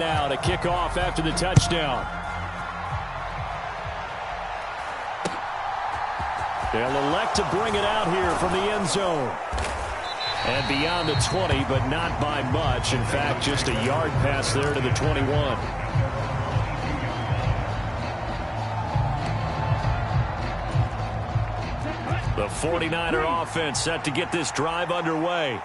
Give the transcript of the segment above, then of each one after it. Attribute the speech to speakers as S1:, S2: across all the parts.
S1: Now to kick off after the touchdown. They'll elect to bring it out here from the end zone. And beyond the 20, but not by much. In fact, just a yard pass there to the 21. The 49er offense set to get this drive underway.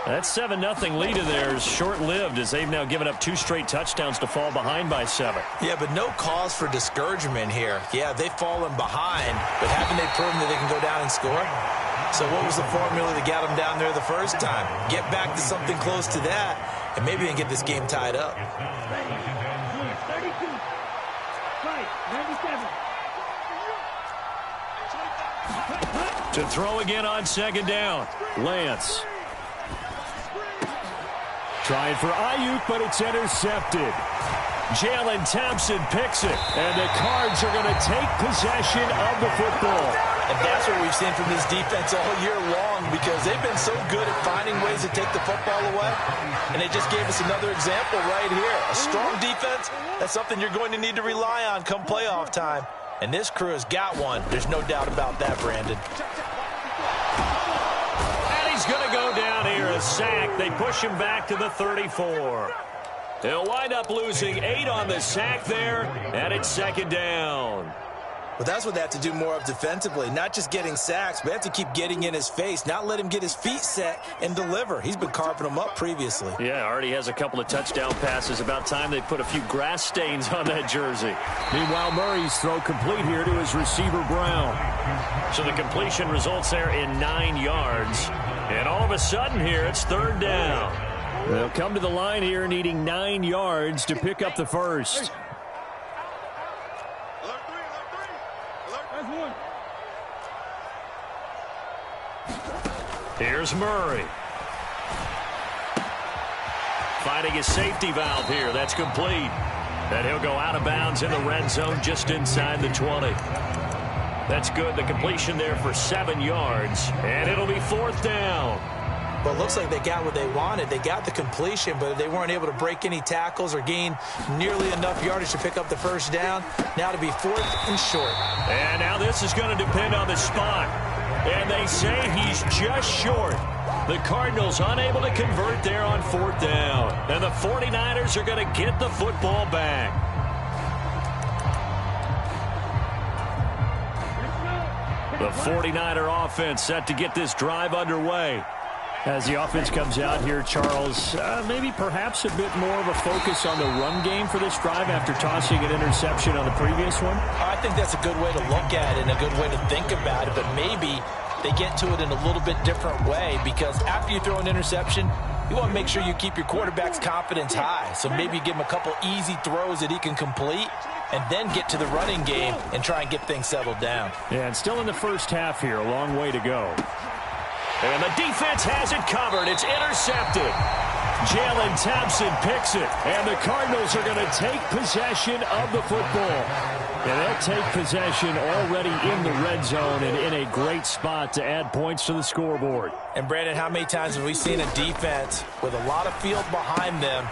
S1: That 7-0 lead of theirs short-lived as they've now given up 2 straight touchdowns to fall behind by 7.
S2: Yeah, but no cause for discouragement here. Yeah, they've fallen behind, but haven't they proven that they can go down and score? So what was the formula that got them down there the first time? Get back to something close to that, and maybe they can get this game tied up.
S3: 32. Right, 97.
S1: To throw again on second down. Lance. Trying for Ayuk, but it's intercepted. Jalen Thompson picks it, and the Cards are going to take possession of the football.
S2: And that's what we've seen from this defense all year long, because they've been so good at finding ways to take the football away. And they just gave us another example right here. A strong defense, that's something you're going to need to rely on come playoff time. And this crew has got one. There's no doubt about that, Brandon.
S1: He's going to go down here, a sack. They push him back to the 34. He'll wind up losing 8 on the sack there, and it's second down.
S2: Well, that's what they have to do more of defensively, not just getting sacks, but they have to keep getting in his face, not let him get his feet set and deliver. He's been carving them up previously.
S1: Yeah, already has a couple of touchdown passes. About time they put a few grass stains on that jersey. Meanwhile, Murray's throw complete here to his receiver, Brown. So the completion results there in 9 yards. And all of a sudden here, it's third down. They'll come to the line here needing 9 yards to pick up the first. Here's Murray. Finding his safety valve here. That's complete. And he'll go out of bounds in the red zone just inside the 20. That's good. The completion there for 7 yards. And it'll be fourth down.
S2: Well, it looks like they got what they wanted. They got the completion, but they weren't able to break any tackles or gain nearly enough yardage to pick up the first down. Now to be fourth and short.
S1: And now this is going to depend on the spot. And they say he's just short. The Cardinals unable to convert there on fourth down. And the 49ers are going to get the football back. The 49er offense set to get this drive underway. As the offense comes out here, Charles, maybe perhaps a bit more of a focus on the run game for this drive after tossing an interception on the previous one?
S2: I think that's a good way to look at it and a good way to think about it, but maybe they get to it in a little bit different way, because after you throw an interception, you want to make sure you keep your quarterback's confidence high. So maybe you give him a couple easy throws that he can complete and then get to the running game and try and get things settled down.
S1: Yeah, and still in the first half here, a long way to go. And the defense has it covered. It's intercepted. Jalen Thompson picks it. And the Cardinals are going to take possession of the football. And they'll take possession already in the red zone and in a great spot to add points to the scoreboard.
S2: And, Brandon, how many times have we seen a defense with a lot of field behind them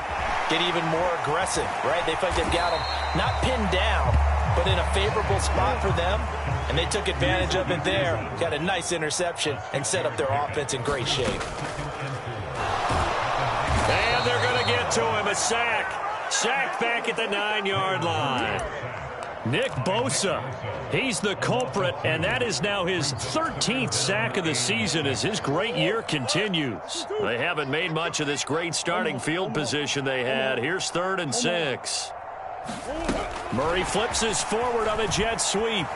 S2: get even more aggressive, right? They feel like they've got them not pinned down, but in a favorable spot for them. And they took advantage of it there, got a nice interception, and set up their offense in great shape.
S1: And they're going to get to him, a sack. Sacked back at the 9-yard line. Nick Bosa, he's the culprit, and that is now his 13th sack of the season as his great year continues. They haven't made much of this great starting field position they had. Here's 3rd and 6. Murray flips his forward on a jet sweep.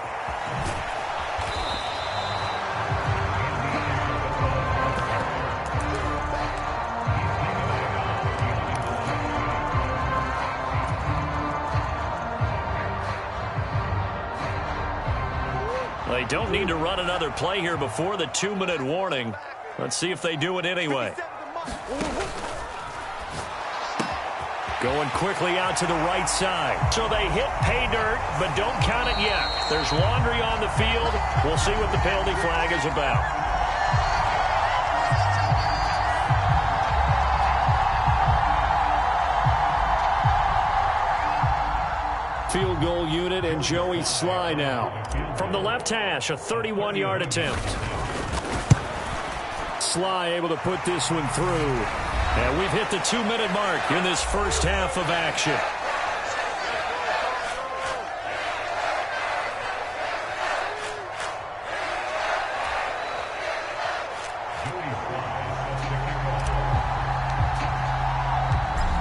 S1: They don't need to run another play here before the 2-minute warning. Let's see if they do it anyway. Going quickly out to the right side. So they hit pay dirt, but don't count it yet. There's laundry on the field. We'll see what the penalty flag is about. field goal unit, and Joey Sly now. From the left hash, a 31-yard attempt. Sly able to put this one through. And we've hit the 2-minute mark in this first half of action.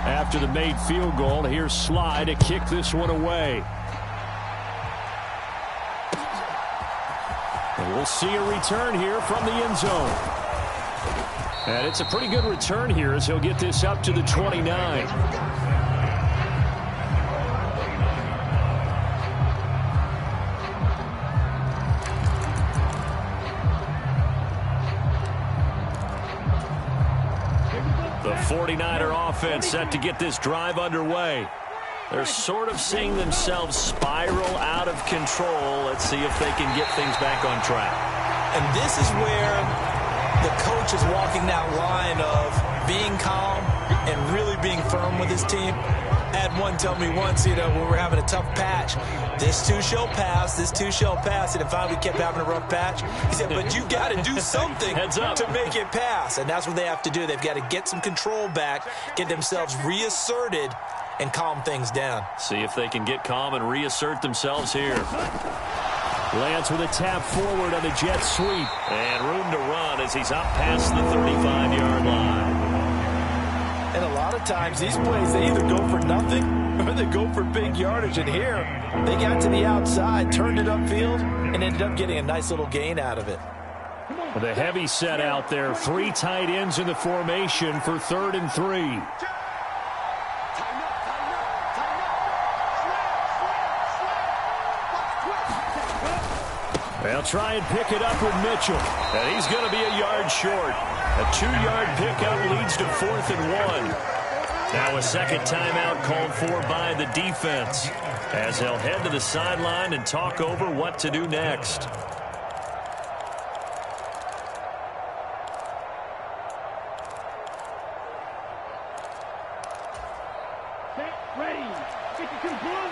S1: After the made field goal, here's Sly to kick this one away. And we'll see a return here from the end zone. And it's a pretty good return here as he'll get this up to the 29. The 49er offense set to get this drive underway. They're sort of seeing themselves spiral out of control. Let's see if they can get things back on track.
S2: And this is where the coach is walking that line of being calm and really being firm with his team. I had one tell me once, when we're having a tough patch, this too shall pass, this too shall pass. And finally we kept having a rough patch. He said, but you got to do something to make it pass. And that's what they have to do. They've got to get some control back, get themselves reasserted, and calm things down.
S1: See if they can get calm and reassert themselves here. Lance with a tap forward on the jet sweep. And room to run as he's up past the 35-yard line.
S2: And a lot of times these plays, they either go for nothing or they go for big yardage. And here, they got to the outside, turned it upfield, and ended up getting a nice little gain out of it.
S1: The heavy set out there. 3 tight ends in the formation for 3rd and 3. They'll try and pick it up with Mitchell. And he's going to be a yard short. A 2-yard pickup leads to 4th and 1. Now a second timeout called for by the defense as they'll head to the sideline and talk over what to do next.
S3: Set, ready. 52 blue.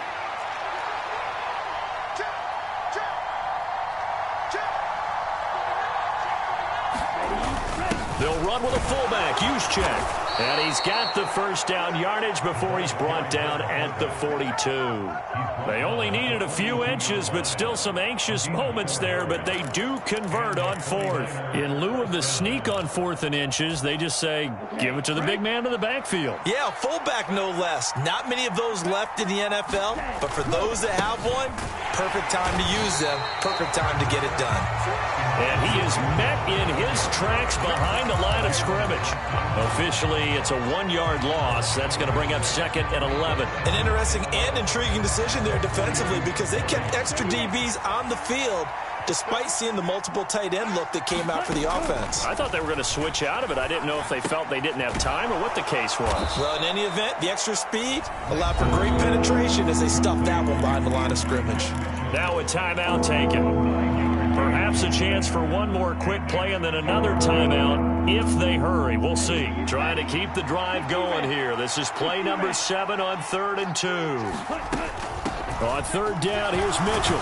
S1: They'll run with a fullback, Juszczyk. And he's got the first down yardage before he's brought down at the 42. They only needed a few inches, but still some anxious moments there, but they do convert on 4th. In lieu of the sneak on 4th and inches, they just say, give it to the big man in the backfield.
S2: Yeah, fullback no less. Not many of those left in the NFL, but for those that have one, perfect time to use them, perfect time to get it done.
S1: And he is met in his tracks behind the line of scrimmage. Officially, it's a 1-yard loss. That's going to bring up 2nd and 11.
S2: An interesting and intriguing decision there defensively because they kept extra DBs on the field despite seeing the multiple tight end look that came out for the offense.
S1: I thought they were going to switch out of it. I didn't know if they felt they didn't have time or what the case was.
S2: Well, in any event, the extra speed allowed for great penetration as they stuffed that one behind the line of scrimmage.
S1: Now a timeout taken. Perhaps a chance for one more quick play and then another timeout if they hurry. We'll see. Trying to keep the drive going here. This is play number 7 on 3rd and 2. On 3rd down, here's Mitchell.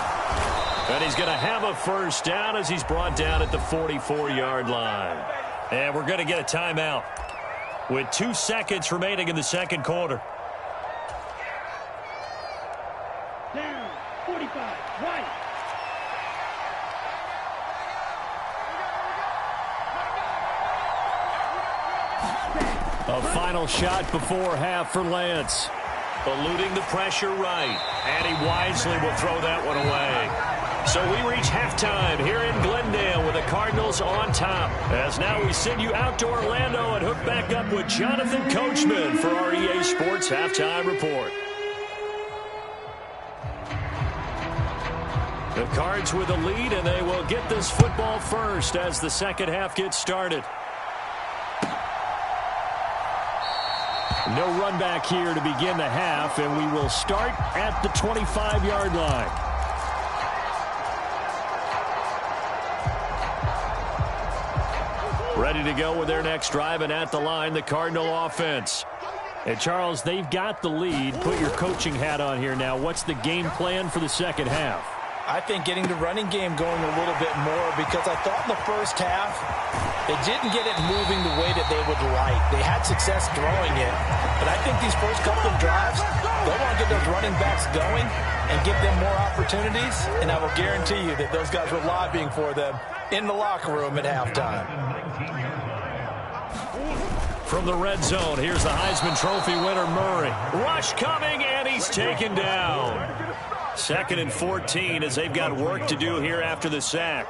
S1: And he's going to have a first down as he's brought down at the 44-yard line. And we're going to get a timeout with 2 seconds remaining in the second quarter.
S3: Down. 45. Right.
S1: A final shot before half for Lance. Eluding the pressure right. And he wisely will throw that one away. So we reach halftime here in Glendale with the Cardinals on top. As now we send you out to Orlando and hook back up with Jonathan Coachman for our EA Sports Halftime Report. The Cards with a lead, and they will get this football first as the second half gets started. No run back here to begin the half, and we will start at the 25-yard line. Ready to go with their next drive, and at the line, the Cardinal offense. And, Charles, they've got the lead. Put your coaching hat on here now. What's the game plan for the second half?
S2: I think getting the running game going a little bit more, because I thought in the first half they didn't get it moving the way that they would like. They had success throwing it, but I think these first couple of drives, they want to get those running backs going and give them more opportunities, and I will guarantee you that those guys were lobbying for them in the locker room at halftime.
S1: From the red zone, here's the Heisman Trophy winner, Murray. Rush coming, and he's taken down. 2nd and 14 as they've got work to do here after the sack.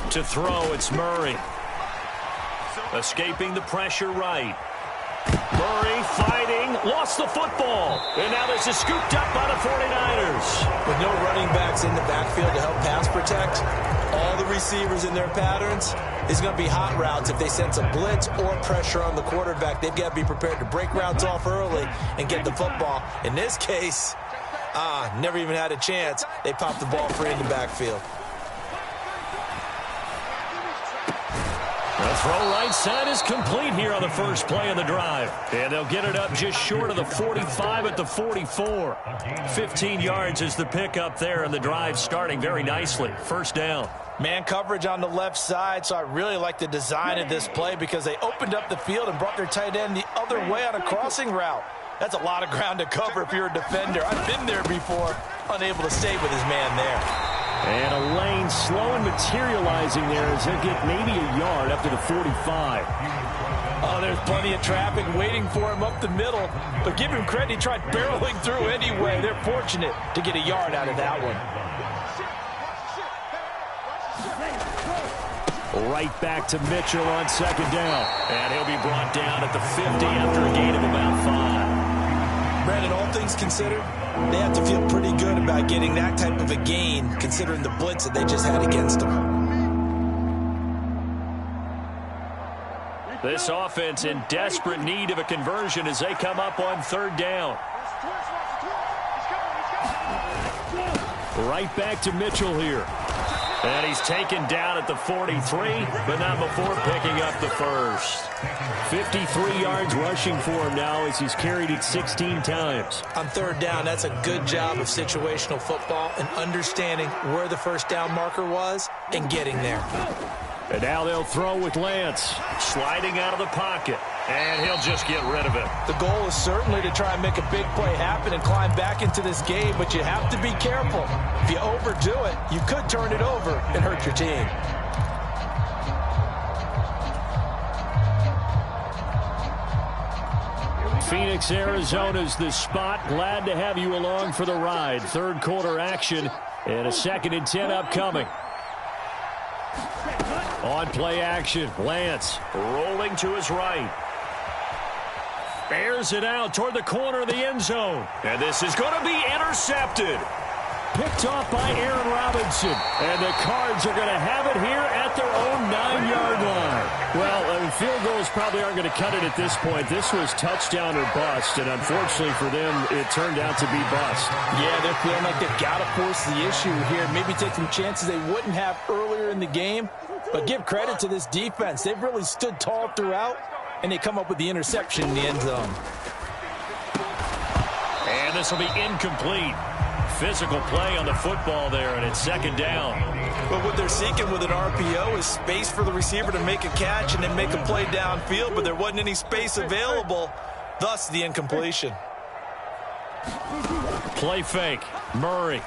S1: To throw, it's Murray. Escaping the pressure right. Murray fighting, lost the football. And now this is scooped up by the 49ers.
S2: With no running backs in the backfield to help pass protect, all the receivers in their patterns, it's going to be hot routes if they sense a blitz or pressure on the quarterback. They've got to be prepared to break routes off early and get the football. In this case, never even had a chance. They popped the ball free in the backfield.
S1: The throw right side is complete here on the first play of the drive. And they'll get it up just short of the 45 at the 44. 15 yards is the pickup there, and the drive starting very nicely. First down.
S2: Man coverage on the left side, so I really like the design of this play because they opened up the field and brought their tight end the other way on a crossing route. That's a lot of ground to cover if you're a defender. I've been there before, unable to stay with his man there.
S1: And a lane slow and materializing there as he'll get maybe a yard up to the 45.
S2: Oh, there's plenty of traffic waiting for him up the middle, but give him credit, he tried barreling through anyway. They're fortunate to get a yard out of that one.
S1: Right back to Mitchell on 2nd down. And he'll be brought down at the 50 after a gain of about 5.
S2: Brandon, all things considered, they have to feel pretty good about getting that type of a gain, considering the blitz that they just had against them.
S1: This offense in desperate need of a conversion as they come up on 3rd down. Right back to Mitchell here. And he's taken down at the 43, but not before picking up the first. 53 yards rushing for him now as he's carried it 16 times.
S2: On 3rd down, that's a good job of situational football and understanding where the first down marker was and getting there.
S1: And now they'll throw with Lance. Sliding out of the pocket. And he'll just get rid of it.
S2: The goal is certainly to try and make a big play happen and climb back into this game, but you have to be careful. If you overdo it, you could turn it over and hurt your team.
S1: Phoenix, Arizona's the spot. Glad to have you along for the ride. 3rd quarter action and a 2nd and 10 upcoming. On play action, Lance rolling to his right. Bears it out toward the corner of the end zone. And this is going to be intercepted. Picked off by Aaron Robinson. And the Cards are going to have it here at their own 9-yard line. Well, field goals probably aren't going to cut it at this point. This was touchdown or bust, and unfortunately for them, it turned out to be bust.
S2: Yeah, they're feeling like they've got to force the issue here. Maybe take some chances they wouldn't have earlier in the game. But give credit to this defense. They've really stood tall throughout, and they come up with the interception in the end zone.
S1: And this will be incomplete. Physical play on the football there, and it's 2nd down.
S2: But what they're seeking with an RPO is space for the receiver to make a catch and then make a play downfield, but there wasn't any space available, thus the incompletion.
S1: Play fake. Murray.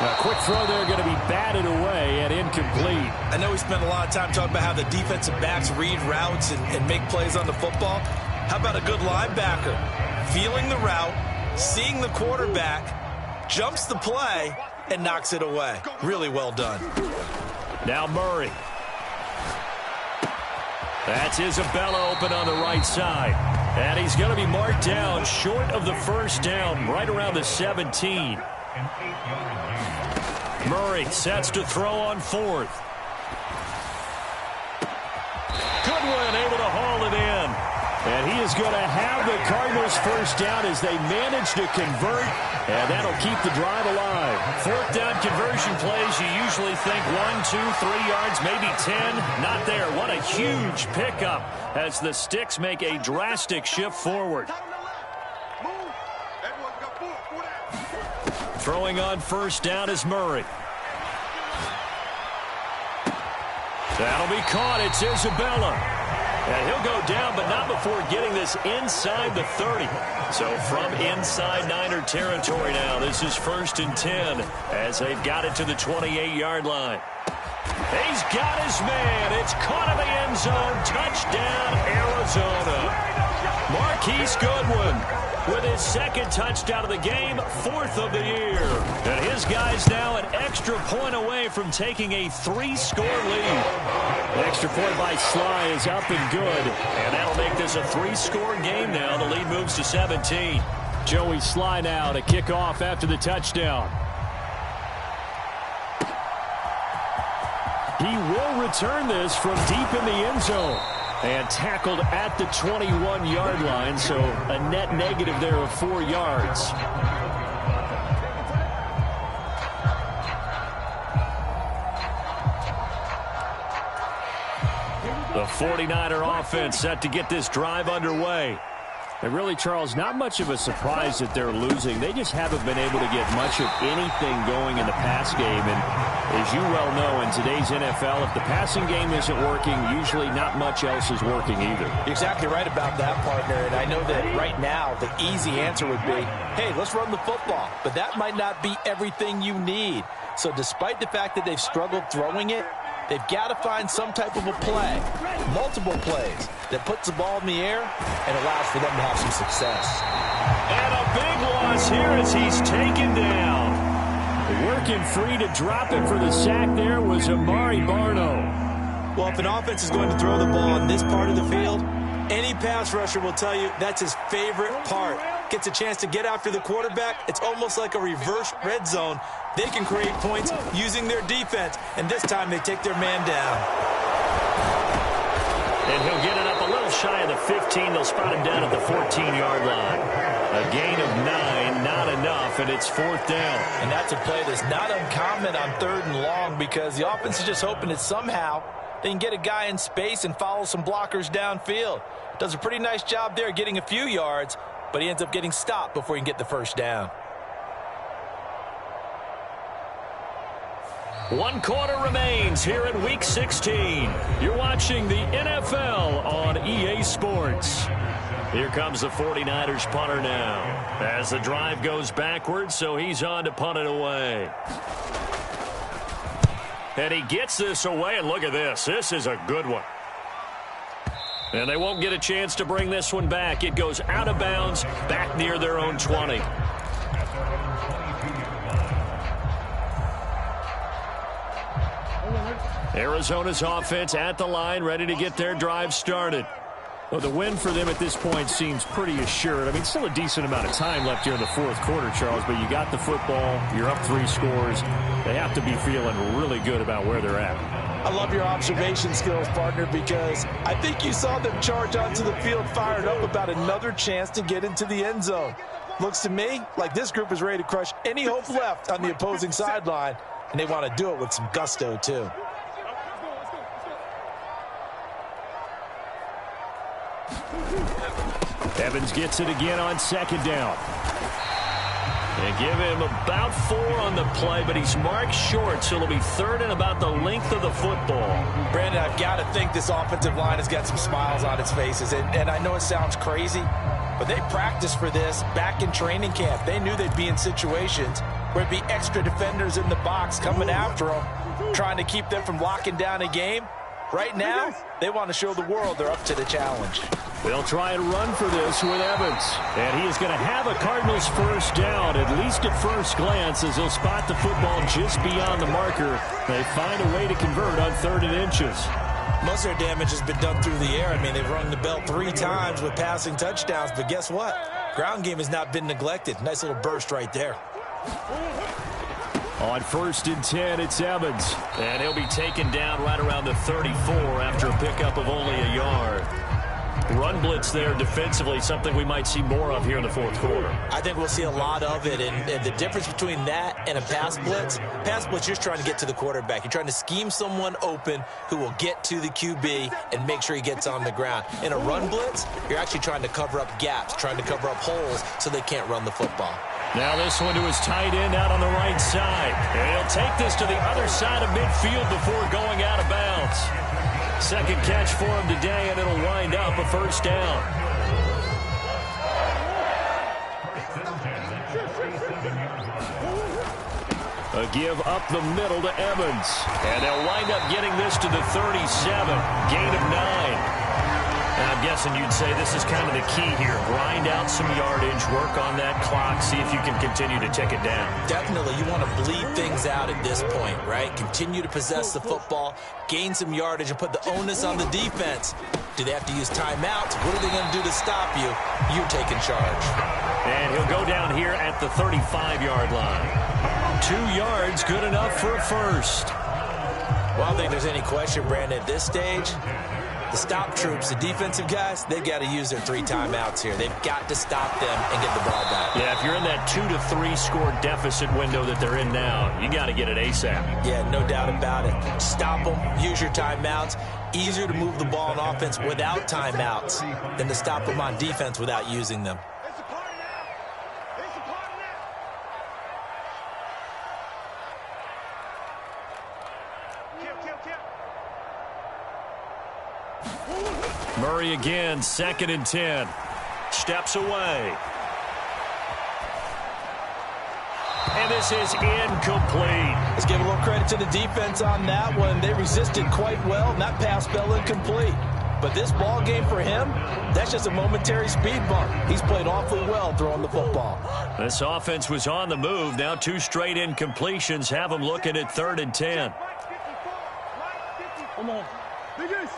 S1: A quick throw there going to be batted away and incomplete.
S2: I know we spent a lot of time talking about how the defensive backs read routes and make plays on the football. How about a good linebacker? Feeling the route, seeing the quarterback, jumps the play, and knocks it away. Really well done.
S1: Now Murray. That's Isabella open on the right side. And he's going to be marked down short of the first down, right around the 17. Murray sets to throw on 4th. Goodwin able to haul it in. And he is going to have the Cardinals first down as they manage to convert, and that'll keep the drive alive.
S4: Fourth down conversion plays, you usually think 1, 2, 3 yards, maybe 10. Not there. What a huge pickup as the Sticks make a drastic shift forward. Throwing on first down is Murray. That'll be caught. It's Isabella. And he'll go down, but not before getting this inside the 30. So from inside Niner territory now, this is 1st and 10 as they've got it to the 28-yard line. He's got his man. It's caught in the end zone. Touchdown, Arizona. Marquise Goodwin with his 2nd touchdown of the game, 4th of the year. And his guys now an extra point away from taking a 3-score lead. The extra point by Sly is up and good. And that'll make this a 3-score game now. The lead moves to 17.
S1: Joey Sly now to kick off after the touchdown. He will return this from deep in the end zone. And tackled at the 21-yard line, so a net negative there of 4 yards.
S4: The 49er offense set to get this drive underway.
S1: And really, Charles, not much of a surprise that they're losing. They just haven't been able to get much of anything going in the pass game. And as you well know, in today's NFL, if the passing game isn't working, usually not much else is working either.
S2: You're exactly right about that, partner. And I know that right now the easy answer would be, hey, let's run the football. But that might not be everything you need. So despite the fact that they've struggled throwing it, they've got to find some type of a play, multiple plays, that puts the ball in the air and allows for them to have some success.
S4: And a big loss here as he's taken down.
S1: Working free to drop it for the sack there was Amari Barno.
S5: Well, if an offense is going to throw the ball in this part of the field, any pass rusher will tell you that's his favorite part. Gets a chance to get after the quarterback. It's almost like a reverse red zone. They can create points using their defense, and this time they take their man down.
S4: And he'll get it up a little shy of the 15. They'll spot him down at the 14-yard line. A gain of 9, not enough, and it's 4th down.
S2: And that's a play that's not uncommon on 3rd and long because the offense is just hoping that somehow they can get a guy in space and follow some blockers downfield. Does a pretty nice job there getting a few yards, but he ends up getting stopped before he can get the first down.
S4: 1 quarter remains here in Week 16. You're watching the NFL on EA Sports. Here comes the 49ers punter now as the drive goes backwards, so he's on to punt it away. And he gets this away, and look at this. This is a good one. And they won't get a chance to bring this one back. It goes out of bounds back near their own 20. Arizona's offense at the line, ready to get their drive started.
S1: Well, the win for them at this point seems pretty assured. I mean, still a decent amount of time left here in the 4th quarter, Charles, but you got the football, you're up 3 scores. They have to be feeling really good about where they're at.
S5: I love your observation skills, partner, because I think you saw them charge onto the field fired up about another chance to get into the end zone. Looks to me like this group is ready to crush any hope left on the opposing sideline, and they want to do it with some gusto, too.
S1: Evans gets it again on 2nd down.
S4: They give him about 4 on the play, but he's marked short, so it'll be 3rd and about the length of the football.
S2: Brandon, I've got to think this offensive line has got some smiles on its faces, and I know it sounds crazy, but they practiced for this back in training camp. They knew they'd be in situations where it'd be extra defenders in the box coming after them, trying to keep them from locking down a game. Right now, they want to show the world they're up to the challenge.
S1: They'll try and run for this with Evans. And he is going to have a Cardinals first down, at least at first glance, as he'll spot the football just beyond the marker. They find a way to convert on 3rd and inches.
S5: Most of their damage has been done through the air. I mean, they've rung the bell 3 times with passing touchdowns, but guess what? Ground game has not been neglected. Nice little burst right there.
S1: On 1st and 10, it's Evans.
S4: And he'll be taken down right around the 34 after a pickup of only a yard.
S1: run blitz there defensively, something we might see more of here in the fourth quarter.
S2: I think we'll see a lot of it, and the difference between that and a pass blitz, you're trying to get to the quarterback. You're trying to scheme someone open who will get to the QB and make sure he gets on the ground. In a run blitz, you're actually trying to cover up gaps, trying to cover up holes so they can't run the football.
S1: Now this one to his tight end out on the right side. And he'll take this to the other side of midfield before going out of bounds. Second catch for him today, and it'll wind up a first down. A give up the middle to Evans. And they'll wind up getting this to the 37. Gain of 9. I'm guessing you'd say this is kind of the key here. Grind out some yardage, work on that clock, see if you can continue to tick it down.
S2: Definitely, you want to bleed things out at this point, right? Continue to possess the football, gain some yardage, and put the onus on the defense. Do they have to use timeouts? What are they going to do to stop you? You're taking charge.
S1: And he'll go down here at the 35-yard line. 2 yards, good enough for a first.
S2: Well, I don't think there's any question, Brandon, at this stage. The stop troops, the defensive guys, they've got to use their 3 timeouts here. They've got to stop them and get the ball back.
S1: Yeah, if you're in that 2 to 3 score deficit window that they're in now, you got to get it ASAP.
S2: Yeah, no doubt about it. Stop them, use your timeouts. Easier to move the ball on offense without timeouts than to stop them on defense without using them.
S1: Murray again, 2nd and 10. Steps away. And this is incomplete.
S5: Let's give a little credit to the defense on that one. They resisted quite well, and that pass fell incomplete. But this ball game for him, that's just a momentary speed bump. He's played awfully well throwing the football.
S1: This offense was on the move. Now 2 straight incompletions have them looking at 3rd and 10.
S3: Come on. Biggest.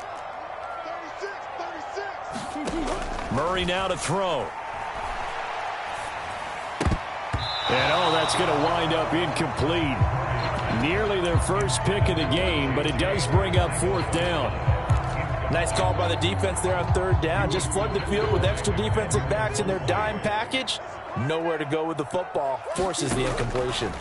S1: Murray now to throw. And, that's going to wind up incomplete. Nearly their first pick of the game, but it does bring up 4th down.
S5: Nice call by the defense there on 3rd down. Just flood the field with extra defensive backs in their dime package. Nowhere to go with the football. Forces the incompletion.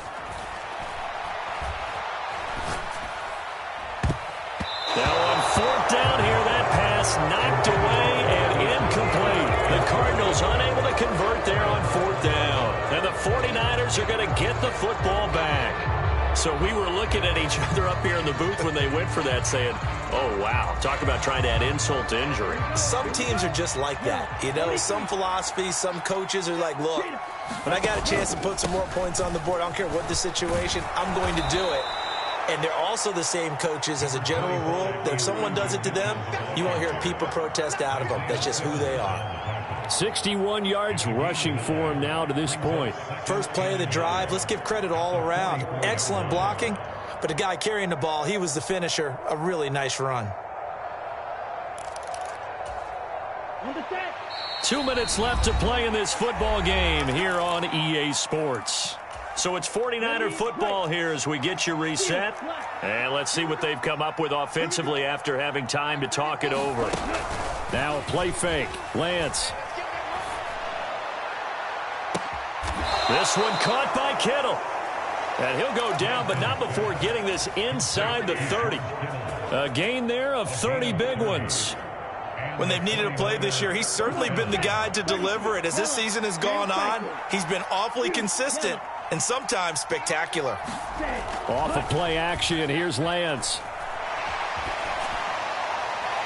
S1: Now on 4th down here, that pass knocked away and incomplete. The Cardinals unable to convert there on 4th down. And the 49ers are going to get the football back. So we were looking at each other up here in the booth when they went for that saying, oh, wow, talk about trying to add insult to injury.
S2: Some teams are just like that. You know, some philosophies, some coaches are like, look, when I got a chance to put some more points on the board, I don't care what the situation, I'm going to do it. And they're also the same coaches as a general rule that if someone does it to them, you won't hear people protest out of them. That's just who they are.
S1: 61 yards rushing for him now to this point.
S2: First play of the drive, let's give credit all around. Excellent blocking, but the guy carrying the ball, he was the finisher. A really nice run.
S1: 2 minutes left to play in this football game here on EA Sports. So it's 49er football here as we get you reset. And let's see what they've come up with offensively after having time to talk it over. Now a play fake. Lance. This one caught by Kittle. And he'll go down, but not before getting this inside the 30. A gain there of 30 big ones.
S5: When they've needed a play this year, he's certainly been the guy to deliver it. As this season has gone on, he's been awfully consistent and sometimes spectacular.
S1: Off of play action, here's Lance.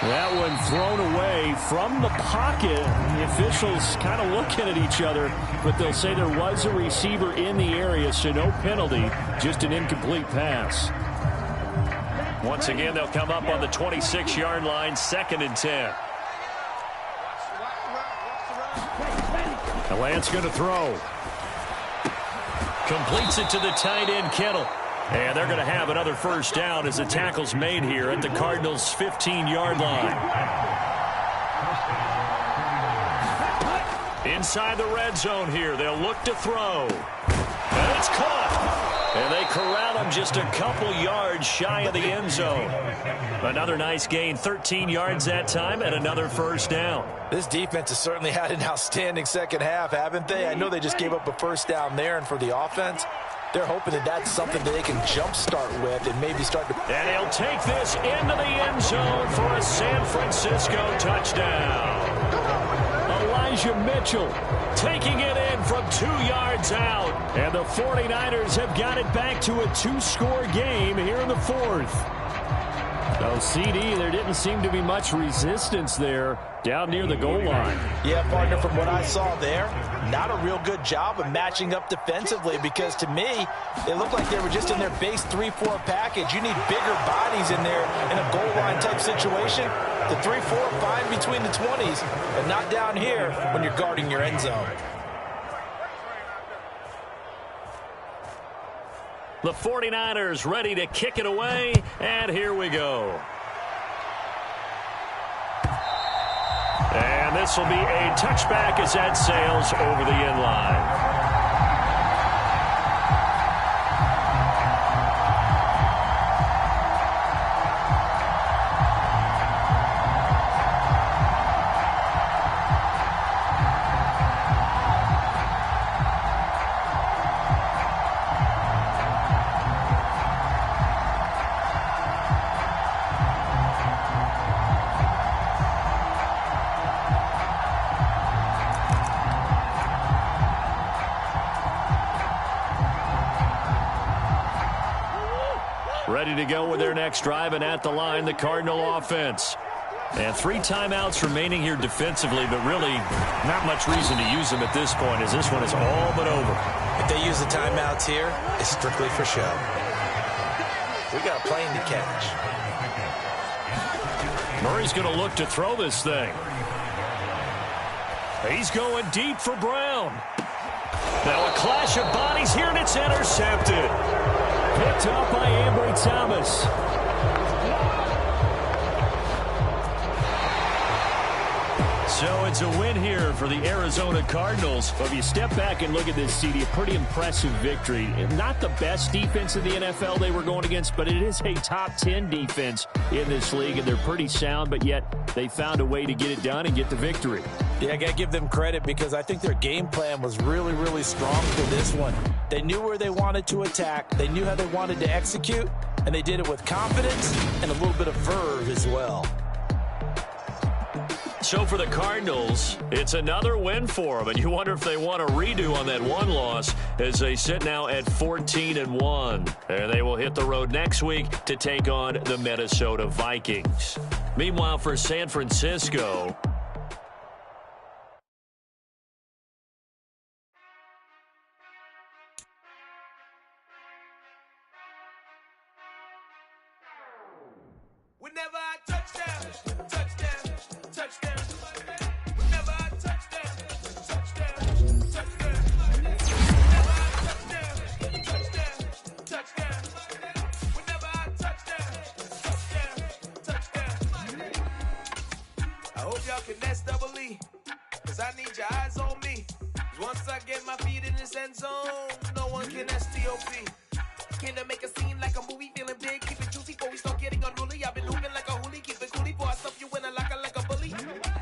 S1: That one thrown away from the pocket. The officials kind of looking at each other, but they'll say there was a receiver in the area, so no penalty, just an incomplete pass. Once again, they'll come up on the 26-yard line, 2nd and 10. Now Lance going to throw. Completes it to the tight end, Kittle. And they're going to have another first down as the tackle's made here at the Cardinals' 15-yard line. Inside the red zone here, they'll look to throw. And it's caught. And they corral him just a couple yards shy of the end zone. Another nice gain, 13 yards that time, and another first down.
S2: This defense has certainly had an outstanding second half, haven't they? I know they just gave up a first down there, and for the offense, they're hoping that that's something that they can jumpstart with and maybe start to...
S1: And he'll take this into the end zone for a San Francisco touchdown. Elijah Mitchell taking it in from 2 yards out. And the 49ers have got it back to a two-score game here in the fourth. No, CD, there didn't seem to be much resistance there down near the goal line.
S2: Yeah, partner, from what I saw there, not a real good job of matching up defensively because to me, it looked like they were just in their base 3-4 package. You need bigger bodies in there in a goal line type situation. The 3-4 fine between the 20s, but not down here when you're guarding your end zone.
S1: The 49ers ready to kick it away, and here we go. And this will be a touchback as that sails over the end line. Ready to go with their next drive, and at the line, the Cardinal offense. And 3 timeouts remaining here defensively, but really not much reason to use them at this point as this one is all but over.
S2: If they use the timeouts here, it's strictly for show. We got a plane to catch.
S1: Murray's going to look to throw this thing. He's going deep for Brown. Now a clash of bodies here, and it's intercepted. Picked up by Ambry Thomas. So it's a win here for the Arizona Cardinals. But if you step back and look at this, CD, a pretty impressive victory. Not the best defense in the NFL they were going against, but it is a top 10 defense in this league, and they're pretty sound, but yet they found a way to get it done and get the victory.
S2: Yeah, I got to give them credit because I think their game plan was really, really strong for this one. They knew where they wanted to attack. They knew how they wanted to execute, and they did it with confidence and a little bit of verve as well.
S1: So for the Cardinals, it's another win for them, and you wonder if they want a redo on that one loss as they sit now at 14-1. And they will hit the road next week to take on the Minnesota Vikings. Meanwhile, for San Francisco,
S6: whenever I touchdown, touchdown, touchdown. Whenever I touchdown, touchdown, touchdown. Whenever I touchdown, touchdown, touchdown. Whenever I touchdown, touchdown. I hope y'all can nest double E, 'cause I need your eyes on me. 'Cause once I get my feet in this end zone, no one can STOP. Can I make a scene like a movie, feeling big, keep it juicy before we start getting unruly. I've been hooping like a hoolie, keep it coolie before I stuff you in a locker like a bully.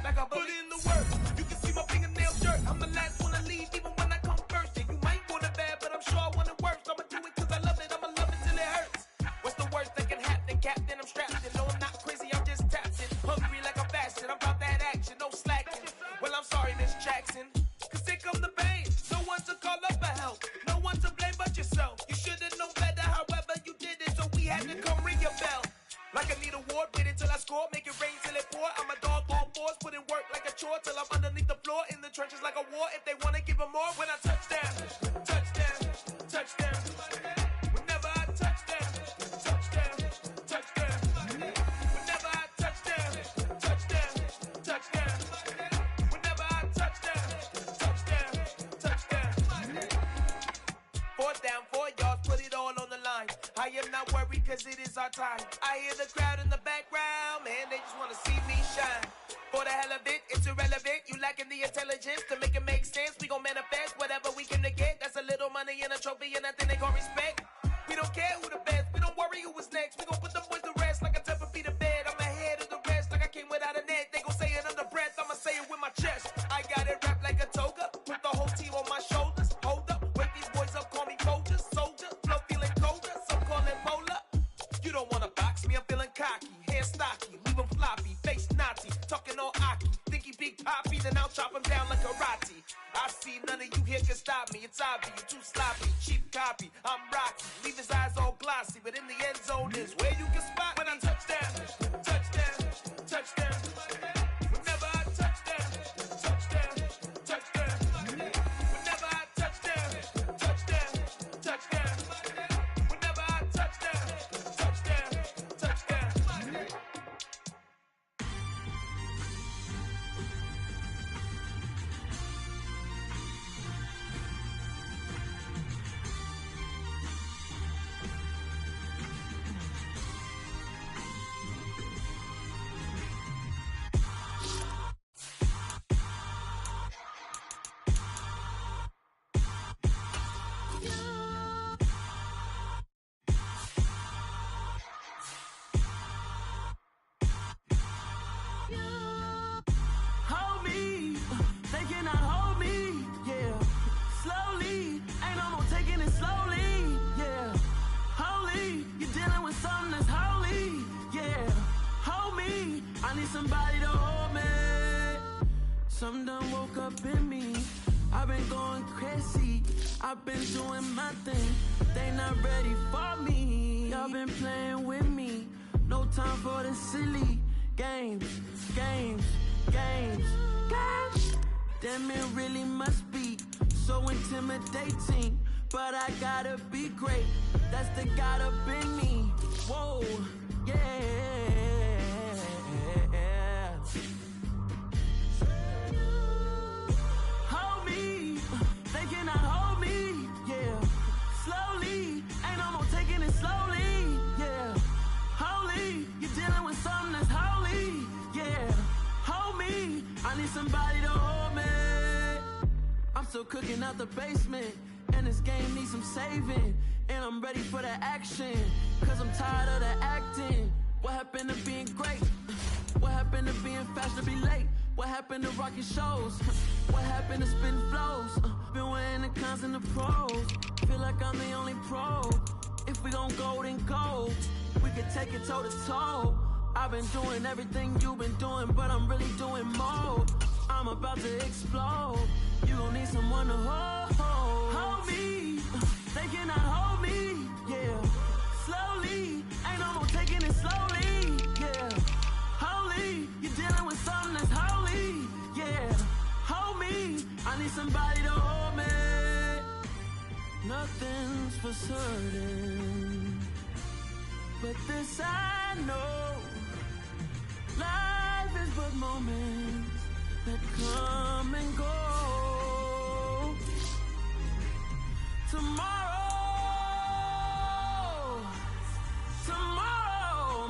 S6: Like a bully. Put in the work, you can see my fingernails dirt. I'm the last one to leave, even when I come first. And you might want it bad, but I'm sure I want it worse. I'ma do it 'cause I love it, I'ma love it till it hurts. What's the worst that can happen, Captain? I'm strapped in, no I'm not crazy, I'm just tapped in. Hungry like I'm fasting, I'm about that action, no slacking. Well I'm sorry, Miss Jackson, 'cause here come the pain. No one to call up for help, no one to blame but yourself. You should've known better, however you did it, so we had to come ring your bell. Like I need a ward, wait until I score, make it rain till it pour. I'm a dog on force, put in work like a chore till I'm underneath the floor, in the trenches like a war. If they wanna give them more, when I touchdown, touchdown, touchdown. Whenever I touchdown, touchdown, touchdown. Whenever I touchdown, touchdown, touchdown. Whenever I touchdown, touchdown, touchdown. 4th down, 4 yards, put it all on the line. I am not worried 'cause it is our time. I hear the crowd in the background, man, they just wanna see me shine. For the hell of it, it's irrelevant. You lacking the intelligence to make it make sense. We gon' manifest whatever we can to get. That's a little money and a trophy and nothing they gon' respect. We don't care who the best, we don't worry who was next. We gon' put them boys to rest like a 10 feet of bed. I'm ahead of the rest like I came without a net. They gon' say it under breath, I'ma say it with my chest. I got it wrapped like a toga, put the whole team on my shoulders. Hold up, wake these boys up, call me soldier, soldier. Flow feeling colder, some call it polar. You don't wanna box me, I'm feeling cocky. Hair stocky, leave him floppy, face naughty. Talking all aki, think he big poppy, then I'll chop him down like karate. I see none of you here can stop me. It's obvious, you too sloppy, cheap copy. I'm rocky, leave his eyes all glossy, but in the end zone is where you can spot when I touchdown, touchdown, touchdown. Whenever I touchdown, touchdown, touchdown. Whenever I touchdown, touchdown, touchdown. Whenever I touchdown, touchdown, touchdown.
S7: Hold me, they cannot hold me, yeah. Slowly, ain't no more taking it slowly, yeah. Holy, you're dealing with something that's holy, yeah. Hold me, I need somebody to hold me. Something done woke up in me. I've been going crazy, I've been doing my thing. They not ready for me. Y'all been playing with me. No time for the silly games, games, games, games. Damn, it really must be so intimidating. But I gotta be great, that's the God up in me. Whoa, yeah. Hold me, they cannot hold me, yeah. Slowly, ain't no more taking it slowly, yeah. Holy, you're dealing with something that's holy, yeah. Hold me, I need somebody to hold me. I'm still cooking out the basement, and this game needs some saving. And I'm ready for the action, cause I'm tired of the acting. What happened to being great? What happened to being fashionably late? What happened to rocking shows? What happened to spitting flows? Been wearing the cons and the pros. Feel like I'm the only pro. If we gon' go, then go. We could take it toe to toe. I've been doing everything you've been doing, but I'm really doing more. I'm about to explode. You gon' need someone to hold. Hold me, they cannot hold me, yeah. Slowly, ain't no more taking it slowly, yeah. Holy, you're dealing with something that's holy, yeah. Hold me, I need somebody to hold me. Nothing's for certain, but this I know. Life is but moments that come and go. Tomorrow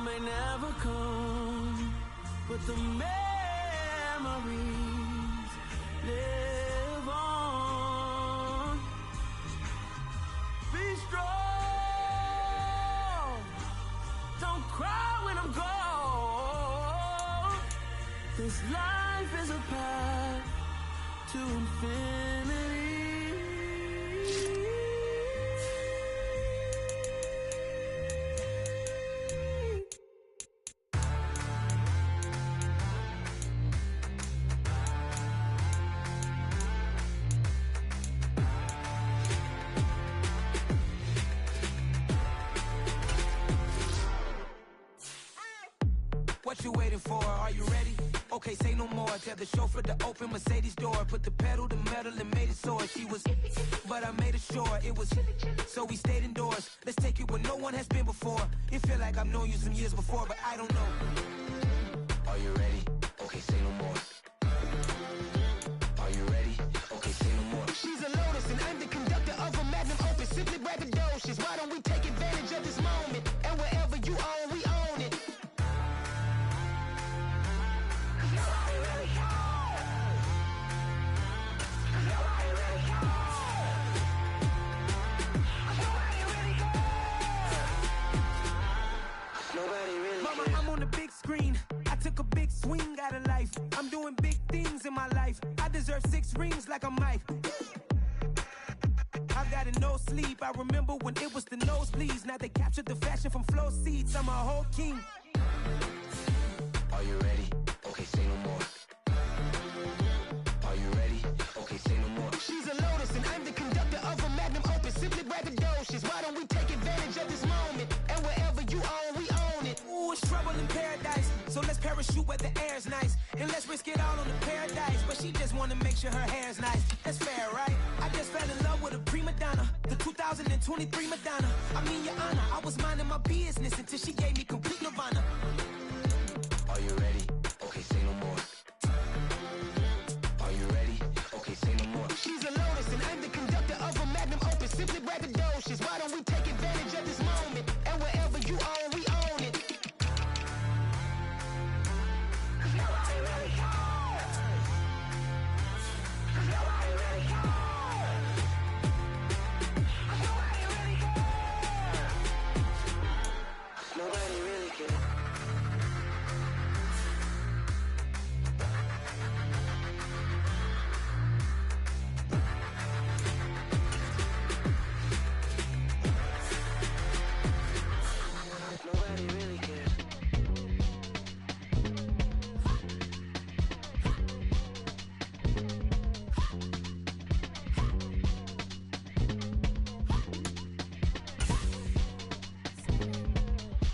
S7: may never come, but the memories live on. Be strong, don't cry when I'm gone. This life is a path to infinity.
S6: What you waiting for? Are you ready? Okay, say no more. Tell the chauffeur to open Mercedes door. Put the pedal to metal and made it soar. She was, but I made it sure it was. So we stayed indoors. Let's take it where no one has been before. It feel like I've known you some years before, but I don't know. Are you ready? Okay, say no more. Are you ready? Okay, say no more. She's a Lotus and I'm the conductor of a magnum opus. Simply braggadocious. Why don't we take advantage of this moment? And wherever you own, we own it.
S8: king, got a life. I'm doing big things in my life. I deserve 6 rings like I'm Mike. I got a no sleep. I remember when it was the nosebleeds. Now they captured the fashion from flow seats. I'm a whole king.
S9: Are you ready? Okay, say no more. Are you ready? Okay, say no more.
S10: She's a lotus and I'm the conductor of a magnum opus. Simply braggadocious. Why don't we take advantage of this moment? And wherever you own, we own it.
S8: Ooh, it's trouble in paradise. So let's parachute where the air's nice. And let's risk it all on the paradise. But she just wanna make sure her hair's nice. That's fair, right? I just fell in love with a prima donna. The 2023 Madonna. I mean, your honor, I was minding my business until she gave me complete nirvana.
S9: Are you ready? Okay, say no more. Are you ready? Okay, say no more.
S10: She's a lotus and I'm the conductor of a magnum opus. Simply braggadocious. Why don't we take advantage of this moment? And wherever you own, we own it.
S9: Nobody really cares. Nobody really cares. Nobody really cares. Nobody really cares. Nobody really cares.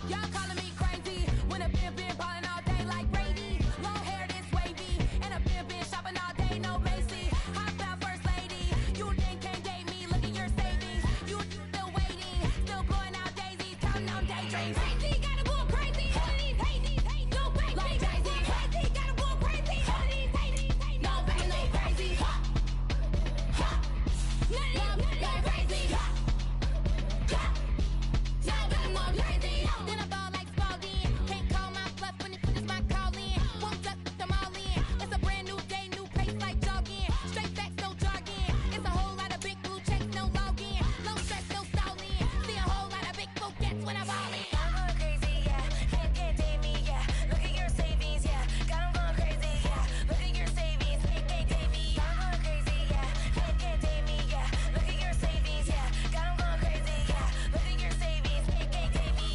S11: Y'all calling me crazy when a been ballin' all day like Brady. Long hair this wavy, and a been shopping all day, no Macy. Hot about first lady, you then can't date me. Look at your savings, you still waiting, still blowing out daisies, counting on daydreams. Crazy, gotta go crazy. All of these hate, no crazy. Like crazy, crazy, gotta go crazy. All of these hate, no crazy, no crazy. None of these crazy. Then I ball like Spalding. Can't call my bluff when it's my calling. Won't duck them all in. It's a brand new day, new pace like jogging. Straight facts, no jargon. It's a whole lot of big blue checks, no login. No stress, no stalling. See a whole lot of big bouquets when I ball in.
S9: I'm going crazy, yeah. Can't date me, yeah. Look at your savings, yeah. Got 'em going crazy, yeah. Look at your savings, can't date me. I'm going crazy, yeah. Can't date me, yeah. Look at your savings, yeah. Got 'em going crazy, yeah. Look at your savings, can't date me.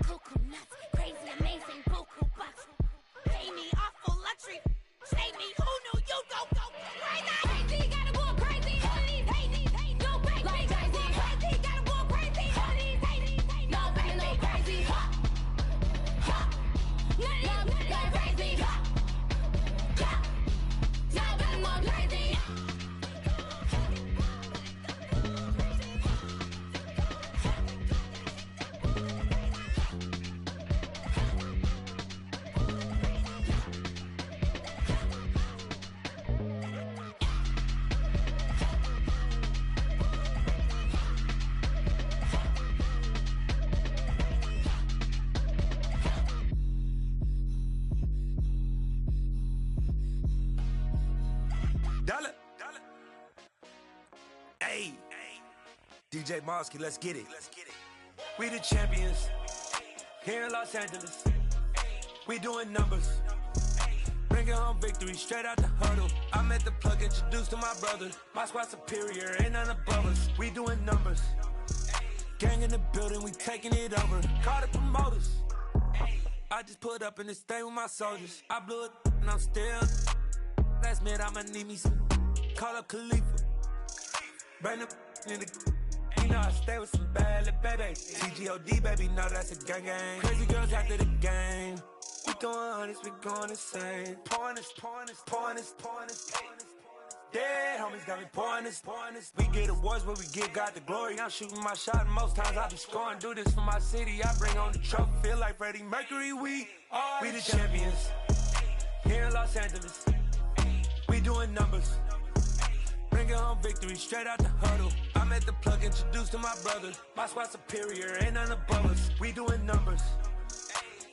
S11: Cuckoo nuts, crazy, amazing, buku bucks. Pay me awful luxury. Save me, who knew you go crazy? Crazy, gotta go crazy. All of these hate, no crazy. Like crazy, crazy, gotta go crazy. All of these hate, no crazy, no crazy. None of these crazy. Now I'm more crazy.
S6: Dollar. Hey. DJ Mosky, let's get it. We the champions. Here in Los Angeles. We doing numbers. Bringing home victory straight out the huddle. I met the plug, introduced to my brother. My squad superior, ain't none above us. We doing numbers. Gang in the building, we taking it over. Call the promoters. I just put up in this thing with my soldiers. I blew it and I'm still. Last minute I'ma need me some. Call up Khalifa. Bring them in the. You know I stay with some bad little babies. TGOD baby, know that's a gang gang. Crazy girls after the game. We going honest, we going insane. Pouring this. Dead homies got me pouring this. We get awards where we give God the glory. I'm shooting my shot and most times I be scoring. Do this for my city, I bring on the trophy. Feel like Freddie Mercury, we the champions. Here in Los Angeles. We doing numbers. Bringing home victory straight out the huddle. I met the plug, introduced to my brother. My squad superior, ain't none above us. We doing numbers.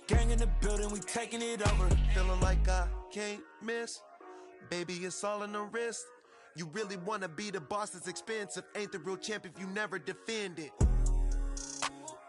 S6: Gang in the building, we taking it over.
S12: Feeling like I can't miss. Baby, it's all in the wrist. You really wanna be the boss, that's expensive. Ain't the real champ if you never defend it.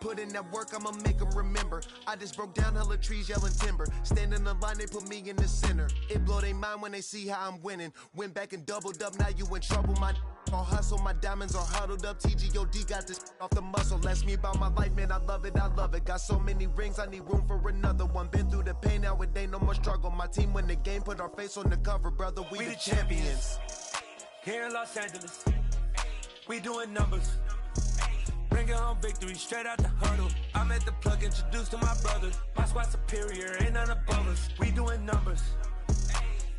S12: Put in that work, I'ma make them remember. I just broke down hella trees, yelling timber. Stand in the line, they put me in the center. It blow they mind when they see how I'm winning. Went back and doubled up, now you in trouble. My all hustle, my diamonds are huddled up. TGOD got this off the muscle. Ask me about my life, man, I love it, I love it. Got so many rings, I need room for another one. Been through the pain, now it ain't no more struggle. My team win the game, put our face on the cover, brother, we the champions.
S13: Here in Los Angeles, we doing numbers. Bringing home victory straight out the huddle. I'm at the plug, introduced to my brothers. My squad superior, ain't none above us. We doing numbers.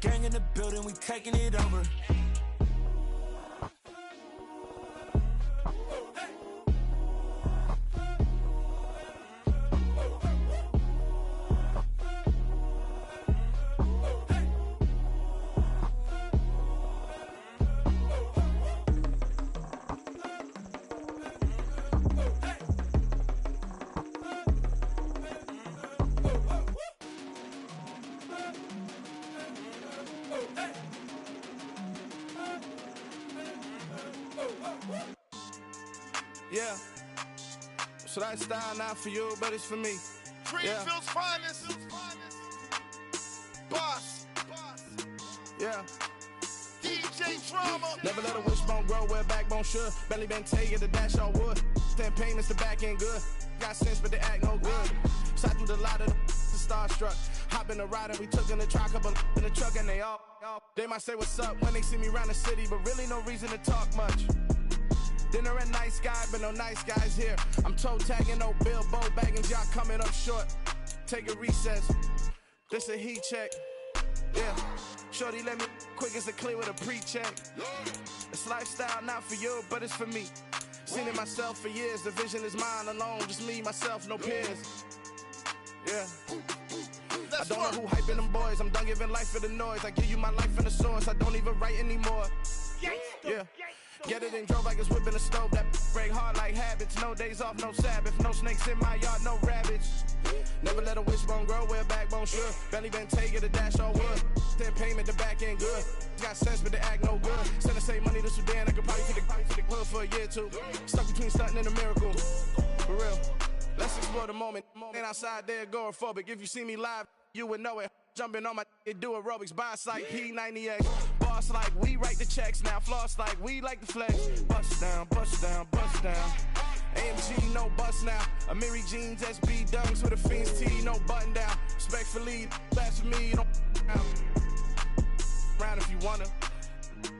S13: Gang in the building, we taking it over.
S14: Yeah. So that style not for you, but it's for me.
S15: Greenfield's finest. Boss.
S14: Yeah.
S15: DJ Drama.
S14: Never let a wishbone grow where backbone should. Belly been taking the dash all wood. 10 payments, the back end good. Got sense, but they act no good. Side through the lot of the starstruck. Hop in the ride and we took in the truck, couple in the truck and they all. They might say what's up when they see me round the city, but really no reason to talk much. Dinner at nice guy, but no nice guys here. I'm toe tagging, no Bilbo bagging, y'all coming up short. Take a recess. This a heat check. Yeah. Shorty let me quick as a clear with a pre-check. It's lifestyle not for you, but it's for me. Seen it myself for years. The vision is mine alone, just me, myself, no peers. Yeah. I don't know who hyping them boys. I'm done giving life for the noise. I give you my life in the source. I don't even write anymore. Yeah. Get it and drove like it's whipping a stove. That break hard like habits. No days off, no Sabbath. No snakes in my yard, no rabbits. Never let a wishbone grow where backbone should. Belly been taking the dash all wood. 10 payment, the back end good. Got sense, but they act no good. Send the same money to Sudan. I could probably take the hood for a year or two. Stuck between stunting and a miracle. For real. Let's explore the moment. Ain't outside there agoraphobic. If you see me live, you would know it. Jumping on my do aerobics, boss like P90X. Boss like we write the checks now. Floss like we like the flex. Bust down, bust down, bust down. AMG, no bust now. Amiri jeans, SB dunks with a Fiends T, no button down. Respectfully, that's for me, don't round if you wanna.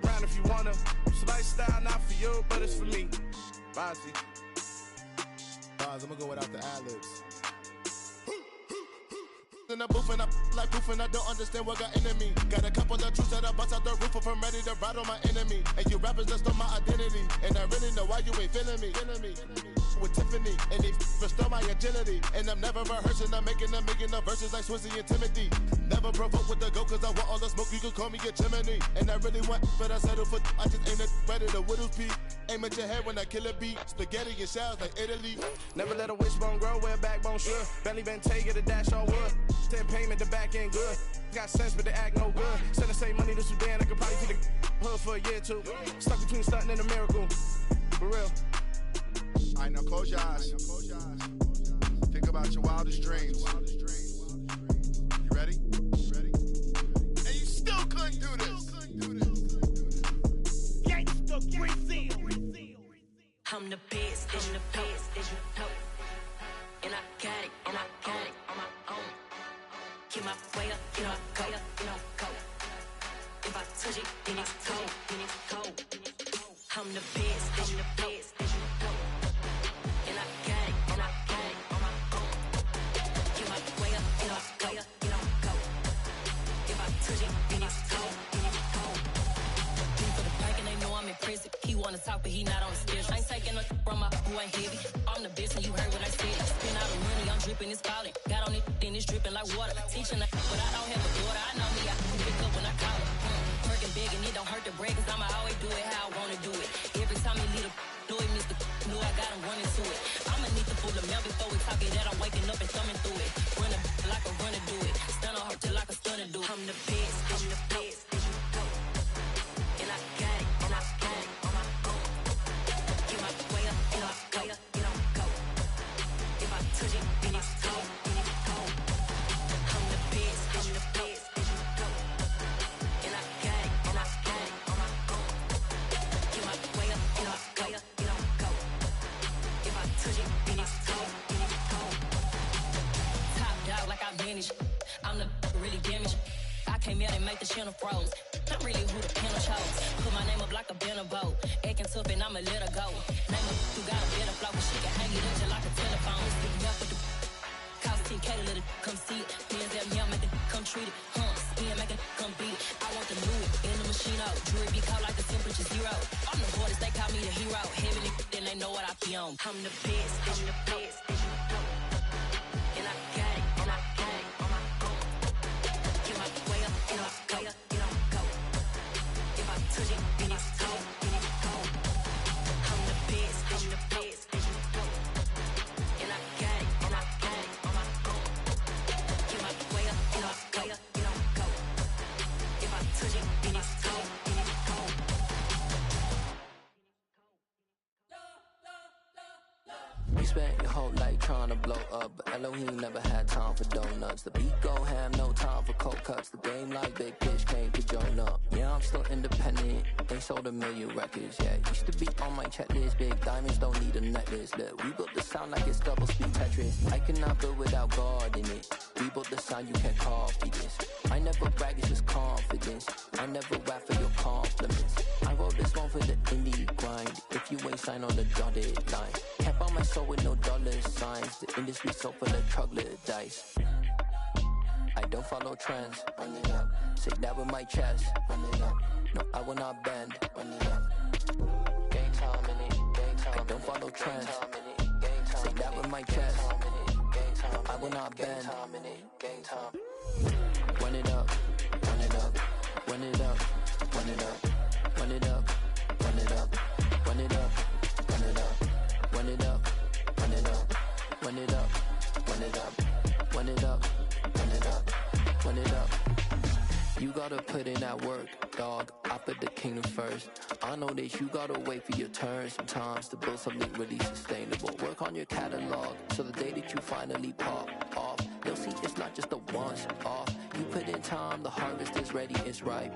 S14: Round if you wanna. It's lifestyle not for you, but it's for me. Bozzy.
S15: I'm gonna go without the ad-libs. In the booth and I like proof and I don't understand what got into me. Got a couple of truths that I bust out the roof if I'm ready to ride on my enemy. And you rappers just stole my identity, and I really know why you ain't feeling me. With Tiffany, and they restore my agility. And I'm never rehearsing, I'm making a million of verses like Swizzy and Timothy. Never provoke with the go, cause I want all the smoke, you can call me a chimney. And I really want, but I settle for, I just aim it ready to whittle pea. Aim at your head when I kill a beat. Spaghetti and shells like Italy.
S14: Never let a wishbone grow where backbone should. Belly been taking the dash all wood. 10 payment, the back end good. Got sense, but they act no good. Send the same money to Sudan, I could probably take the hood for a year or two. Stuck between stunting and a miracle. For real.
S15: Alright, now close your eyes. Think about your wildest dreams. You ready? And you still couldn't do this.
S3: Gangsta Brazil.
S16: I'm the best, I'm the best, as you know. And I got it, on my own. Get my way up, you know I go. If I touch it, then it's cold. I'm the best, as you know. And I got it, on my own. Get my way up, you know I go. If I touch it, then it's cold. For the pack and they know I'm impressive. He wanna talk, but he not on the schedule. I ain't taking no from my who ain't heavy. I'm the best and you heard what I said. Spend all the money, I'm dripping, it's falling. Got on it, then it's dripping like water. Teaching the but I don't have a daughter. I know me, I can pick up when I call her. Working big and it don't hurt the break, cause I'ma always do it how I wanna do it. Every time he lead a know it, Mr. Know I got him running to it. I'ma need to pull the mail before we talk it that I'm waking up and thumbing through it. Running like a runner do it. Stun on her till like a stunner do. I'm the best, as you know. And I got it. yeah, they make the channel froze. Not really who the panel chose. Put my name up like a banner boat. Acting tough and I'ma let her go. Name her who got a better flow, but she can hang it up just like a telephone. Stick me up with the cost 10K to let it come see it. Bands at me, I'm making come treat it. Spin, making come beat it. I want the new in the machine out. Jewelry be cold like the temperature zero. I'm the hardest, they call me the hero. Heavenly, then they know what I be on. I'm the best, I'm the best, and I got it, and I got it on my own. Get my way up, and I go, and I go. If I touch it, then it's cold, then it's cold. I'm the best, I'm the best, and I got it, and I got it on my own. Get my way up, and I go, and I go. If I touch it, then it's cold, then it's cold.
S17: You spent your whole life trying to blow up, but Elohim never had time for donuts. The beat go ham, no time for cold cuts. The game like Big Pitch came to join up. Yeah, I'm still independent. They sold 1 million records. Yeah, used to be on my checklist. Big diamonds don't need a necklace. Look, we built the sound like it's double speed Tetris. I cannot build without God in it. We built the sound, you can't copy this. I never brag, it's just confidence. I never rap for your compliments. I wrote this one for the indie grind. If you ain't signed on the dotted line, can't buy my soul with no dollar signs. The industry so full of troglodytes. I don't follow trends. Run it up. Say that with my chest. Run it up. No, I will not bend. Run it up. Game time in it. Game time. I don't follow trends. Say that with my chest. No, I will not bend. Game time. Run it up. Run it up. Run it up. Run it up. Run it up. Run it up. Run it up. Run it up. Run it up. Run it up. Run it up. Run it up. Run it up. Run it up. Run it up. You gotta put in that work, dog. I put the kingdom first. I know that you gotta wait for your turn sometimes to build something really sustainable. Work on your catalog, so the day that you finally pop off, you'll see it's not just a once off. You put in time, the harvest is ready, it's ripe.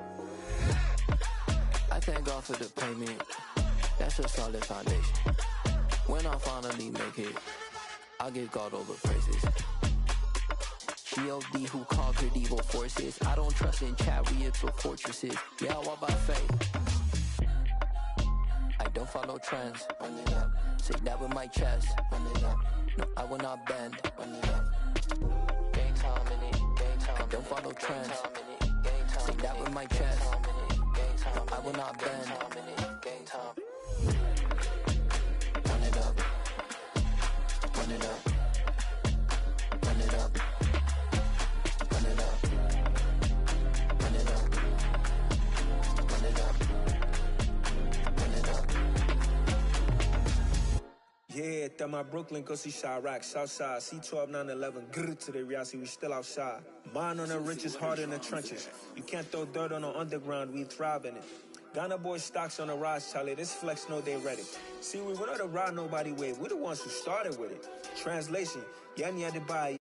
S17: I thank God for the payment. That's a solid foundation. When I finally make it, I'll give God all the praises. G.O.D. who conquered evil forces. I don't trust in chariots or fortresses. Yeah, I walk by faith. I don't follow trends. Run it up. Say that with my chest. Run it up. No, I will not bend. Run it up. Game time in it. Game time. I don't follow trends. Say that with my chest. No, I will not bend. Game time. Run it up. Run it up. Run it up. Run it up. Run it up. Run it up. Run it up.
S18: Yeah, that my Brooklyn, go see Chirac, Southside, C12, 911, grr to the reality, we still outside. Mine on the riches, hard in the trenches. You can't throw dirt on the underground, we thrive in it. Ghana boys stocks on the rise, Charlie, this flex know they ready. See, we not the ride nobody wave, we the ones who started with it. Translation, yeah, need to buy.